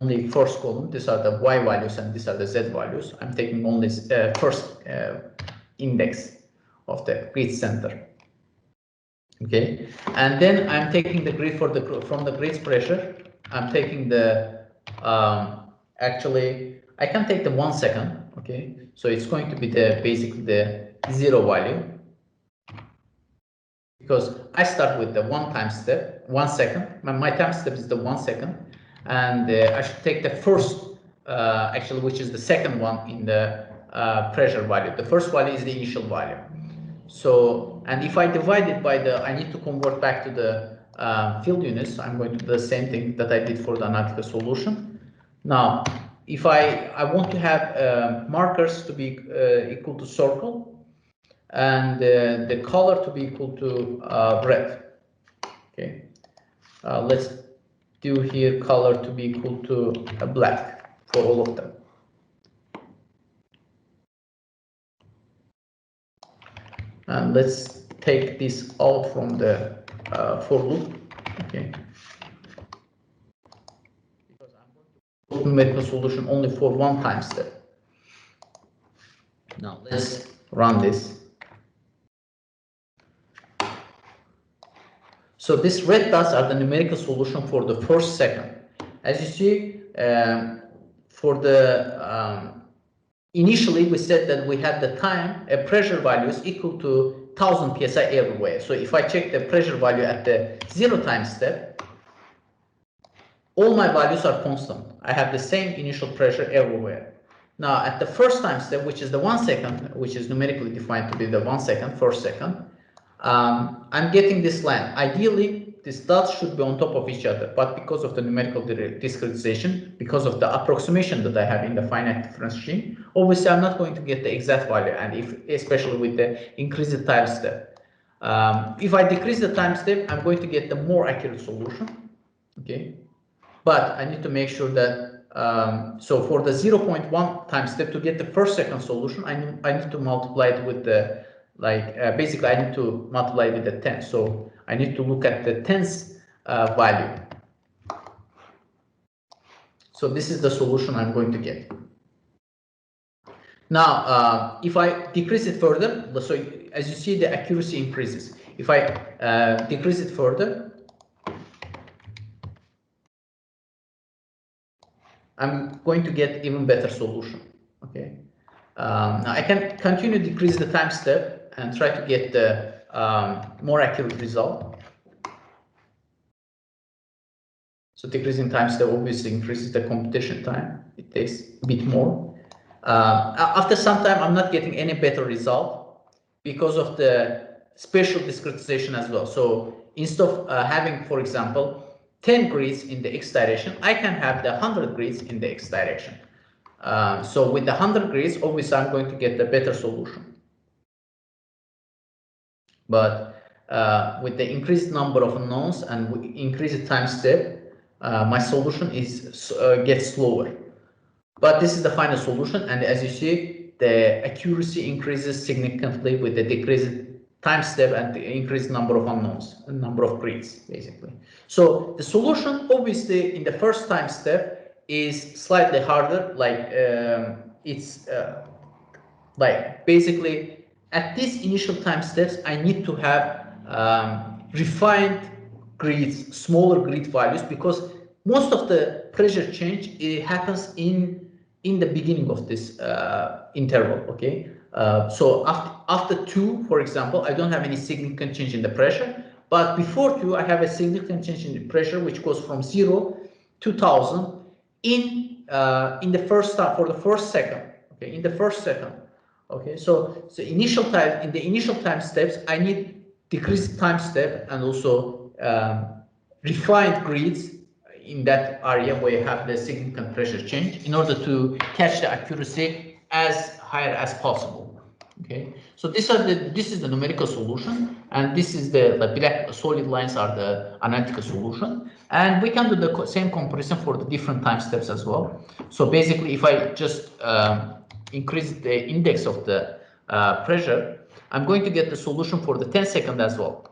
only first column, these are the y values and these are the z values. I'm taking only first index of the grid center. Okay, and then I'm taking the grid from the grid's pressure. I'm taking the actually I can take the 1 second. Okay, so it's going to be basically the 0 value, because I start with the 1 second. My time step is the 1 second, and I should take the first actually, which is the second one in the pressure value. The first value is the initial value. So, and if I divide it by I need to convert back to the field units. I'm going to do the same thing that I did for the analytical solution. Now, if I want to have markers to be equal to circle, and the color to be equal to red. Okay, let's do here color to be equal to black for all of them. And let's take this out from the for loop. Okay, because I'm going to put numerical solution only for 1 time step. Now let's run this. So these red dots are the numerical solution for the first second. As you see, for the initially we said that we had the time pressure values equal to 1000 psi everywhere. So if I check the pressure value at the 0 time step, all my values are constant. I have the same initial pressure everywhere. Now at the first time step, which is the 1 second, which is numerically defined to be the 1 second, first second, I'm getting this line. Ideally, these dots should be on top of each other, but because of the numerical discretization, because of the approximation that I have in the finite difference regime, obviously I'm not going to get the exact value, and especially with the increased time step. If I decrease the time step, I'm going to get the more accurate solution. Okay, but I need to make sure that so for the 0.1 time step to get the first second solution, I need to multiply it with the basically I need to multiply it with the 10. So I need to look at the 10th value. So this is the solution I'm going to get. Now, if I decrease it further, so as you see, the accuracy increases. If I decrease it further, I'm going to get even better solution. Okay. Now I can continue to decrease the time step and try to get the more accurate result. So decreasing time step obviously increases the computation time. It takes a bit more. After some time, I'm not getting any better result because of the spatial discretization as well. So instead of having, for example, 10 grids in the x direction, I can have the 100 grids in the x direction. So with the 100 grids, obviously I'm going to get the better solution. But with the increased number of unknowns and increased time step, my solution is gets slower. But this is the final solution, and as you see, the accuracy increases significantly with the decreased time step and the increased number of unknowns and number of grids, basically. So the solution, obviously, in the first time step is slightly harder. Like it's like basically at these initial time steps, I need to have refined grids, smaller grid values, because most of the pressure change happens in the beginning of this interval. Okay, so after 2, for example, I don't have any significant change in the pressure, but before 2, I have a significant change in the pressure, which goes from 0 to 1000 in the first time for the first second. Okay, in the first second. Okay, so initial time, in the initial time steps, I need decreased time step and also refined grids in that area where you have the significant pressure change in order to catch the accuracy as higher as possible. Okay, so this is the numerical solution, and this is the black solid lines are the analytical solution, and we can do the same comparison for the different time steps as well. So basically, if I just increase the index of the pressure, I'm going to get the solution for the 10 second as well.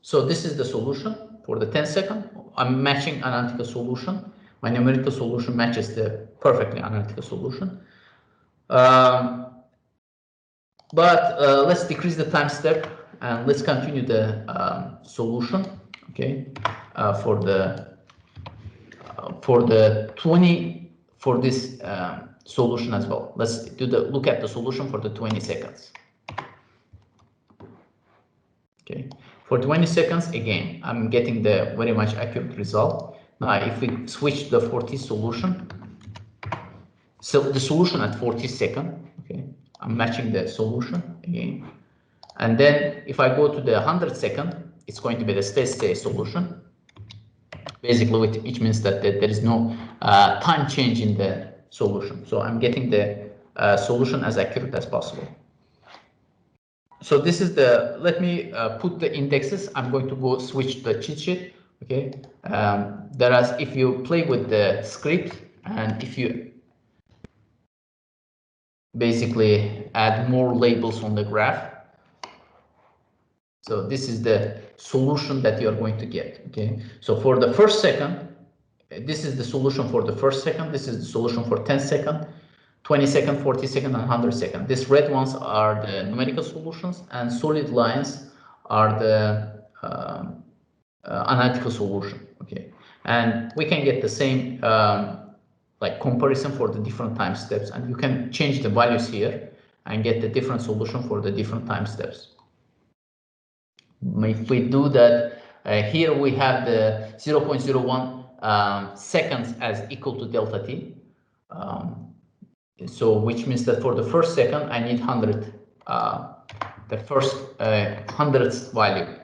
So this is the solution for the 10 second. I'm matching analytical solution. My numerical solution matches the perfectly analytical solution. But let's decrease the time step and let's continue the solution. Okay, for the 20 for this solution as well. Let's do the look at the solution for the 20 seconds. Okay, for 20 seconds again, I'm getting the very much accurate result. Now, if we switch the 40 solution, so the solution at 40 seconds, okay, I'm matching the solution again, and then if I go to the 100 second, it's going to be the steady-state solution. Basically, which means that there is no time change in the solution. So I'm getting the solution as accurate as possible. So this is the, let me put the indexes. I'm going to go switch the cheat sheet. Okay. Whereas if you play with the script and if you basically add more labels on the graph, so this is the solution that you are going to get. Okay. So for the first second, this is the solution for the first second. This is the solution for 10 second. 20 second, 40 second, and 100 second. These red ones are the numerical solutions, and solid lines are the analytical solution. Okay, and we can get the same like comparison for the different time steps, and you can change the values here and get the different solution for the different time steps. If we do that, here we have the 0.01 seconds as equal to delta t. So which means that for the first second, I need 100, the first 100th value.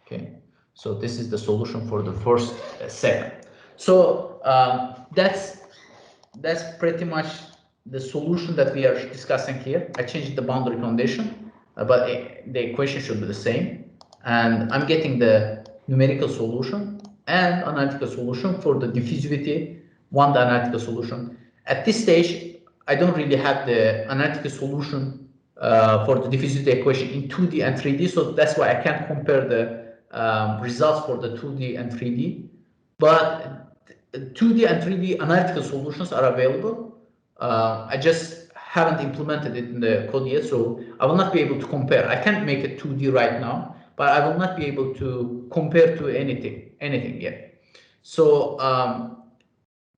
Okay, so this is the solution for the first second. So that's pretty much the solution that we are discussing here. I changed the boundary condition, but the equation should be the same. And I'm getting the numerical solution and analytical solution for the diffusivity, the analytical solution. At this stage, I don't really have the analytical solution for the diffusivity equation in 2D and 3D, so that's why I can't compare the results for the 2D and 3D. But 2D and 3D analytical solutions are available. I just haven't implemented it in the code yet, so I will not be able to compare. I can't make it 2D right now, but I will not be able to compare to anything yet. So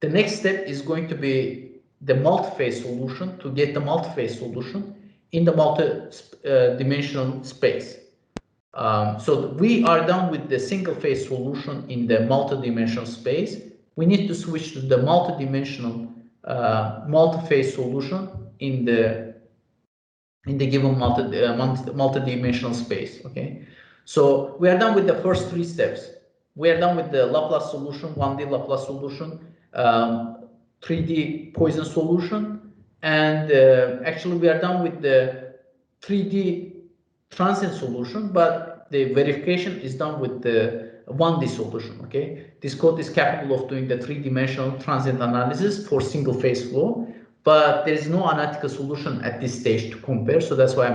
the next step is going to be the multiphase solution, to get the multiphase solution in the multi-dimensional space. So we are done with the single phase solution in the multi-dimensional space. We need to switch to the multi-dimensional multiphase solution in the given multi-dimensional space. Okay, so we are done with the first 3 steps. We are done with the Laplace solution, 1D Laplace solution, 3D Poisson solution, and actually we are done with the 3D transient solution, but the verification is done with the 1D solution. Okay, this code is capable of doing the 3-dimensional transient analysis for single phase flow, but there is no analytical solution at this stage to compare. So that's why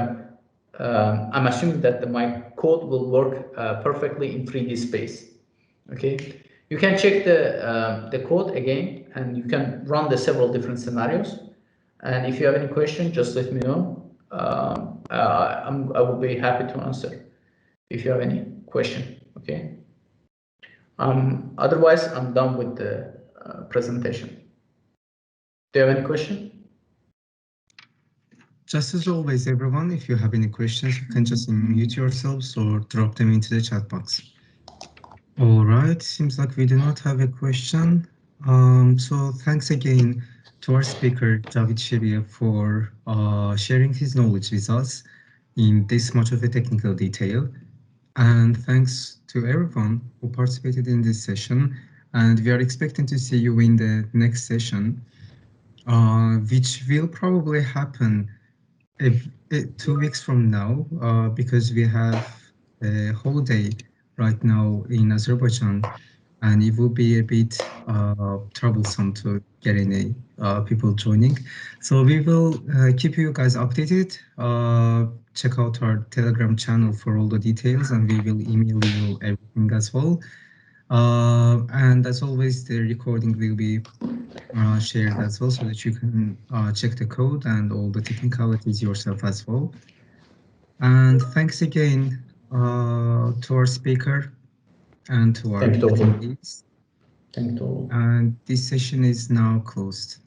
I'm assuming that my code will work perfectly in 3D space. Okay, you can check the code again, and you can run the several different scenarios. And if you have any question, just let me know. I will be happy to answer if you have any question. Okay. Otherwise, I'm done with the presentation. Do you have any question? Just as always, everyone, if you have any questions, you can just unmute yourselves or drop them into the chat box. All right, seems like we do not have a question. So thanks again to our speaker, Javid Shiriyev, for sharing his knowledge with us in this much of a technical detail. And thanks to everyone who participated in this session. And we are expecting to see you in the next session, which will probably happen 2 weeks from now, because we have a holiday right now in Azerbaijan, and it will be a bit troublesome to get any people joining. So we will keep you guys updated. Check out our Telegram channel for all the details, and we will email you everything as well. And as always, the recording will be shared as well, so that you can check the code and all the technicalities yourself as well. And thanks again to our speaker and to our attendees. Thank you. And this session is now closed.